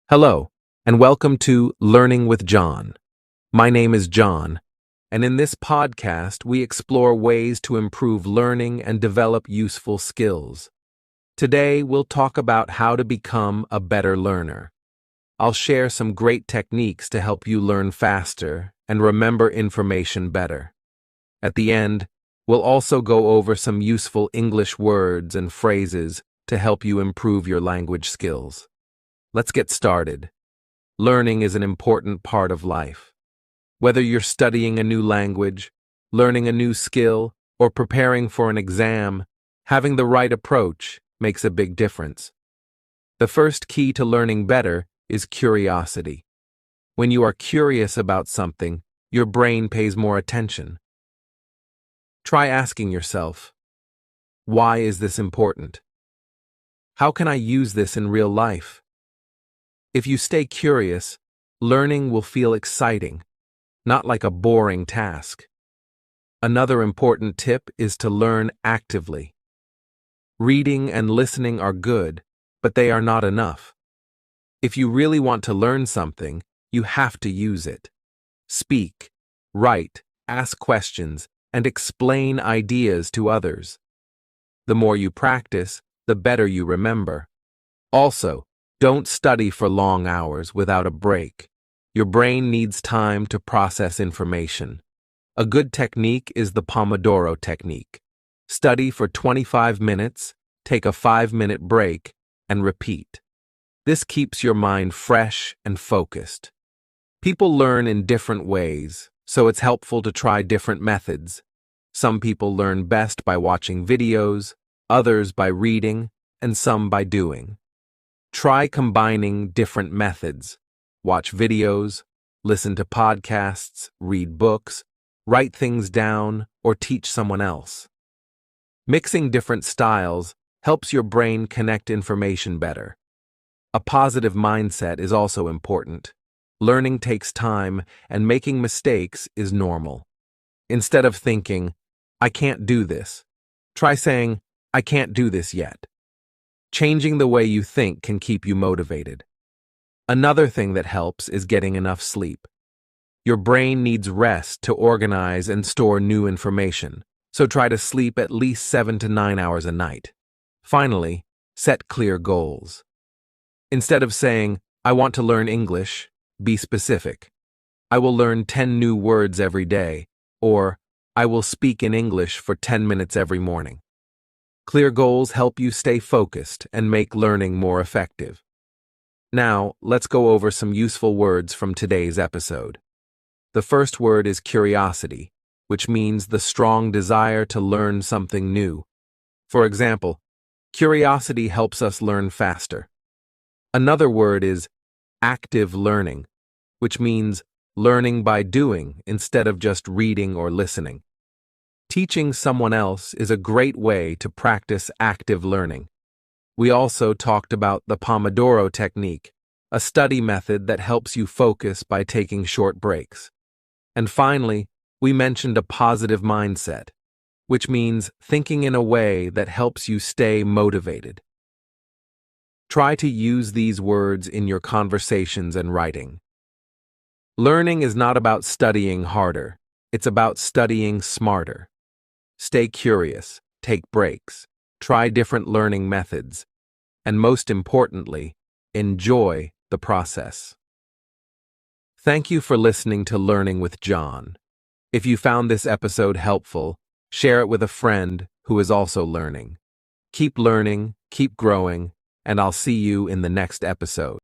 Hello, and welcome to Learning with John. My name is John, and in this podcast, we explore ways to improve learning and develop useful skills. Today, we'll talk about how to become a better learner. I'll share some great techniques to help you learn faster and remember information better. At the end, we'll also go over some useful English words and phrases to help you improve your language skills. Let's get started. Learning is an important part of life. Whether you're studying a new language, learning a new skill, or preparing for an exam, having the right approach makes a big difference. The first key to learning better is curiosity. When you are curious about something, your brain pays more attention. Try asking yourself, why is this important? How can I use this in real life? If you stay curious, learning will feel exciting, not like a boring task. Another important tip is to learn actively. Reading and listening are good, but they are not enough. If you really want to learn something, you have to use it. Speak, write, ask questions, and explain ideas to others. The more you practice, the better you remember. Also, don't study for long hours without a break. Your brain needs time to process information. A good technique is the Pomodoro technique. Study for 25 minutes, take a 5-minute break, and repeat. This keeps your mind fresh and focused. People learn in different ways, so it's helpful to try different methods. Some people learn best by watching videos, others by reading, and some by doing. Try combining different methods. Watch videos, listen to podcasts, read books, write things down, or teach someone else. Mixing different styles helps your brain connect information better. A positive mindset is also important. Learning takes time, and making mistakes is normal. Instead of thinking, I can't do this, try saying, I can't do this yet. Changing the way you think can keep you motivated. Another thing that helps is getting enough sleep. Your brain needs rest to organize and store new information, so try to sleep at least 7 to 9 hours a night. Finally, set clear goals. Instead of saying, I want to learn English, be specific. I will learn 10 new words every day, or I will speak in English for 10 minutes every morning. Clear goals help you stay focused and make learning more effective. Now, let's go over some useful words from today's episode. The first word is curiosity, which means the strong desire to learn something new. For example, curiosity helps us learn faster. Another word is active learning, which means learning by doing instead of just reading or listening. Teaching someone else is a great way to practice active learning. We also talked about the Pomodoro technique, a study method that helps you focus by taking short breaks. And finally, we mentioned a positive mindset, which means thinking in a way that helps you stay motivated. Try to use these words in your conversations and writing. Learning is not about studying harder, it's about studying smarter. Stay curious, take breaks, try different learning methods, and most importantly, enjoy the process. Thank you for listening to Learning with John. If you found this episode helpful, share it with a friend who is also learning. Keep learning, keep growing, and I'll see you in the next episode.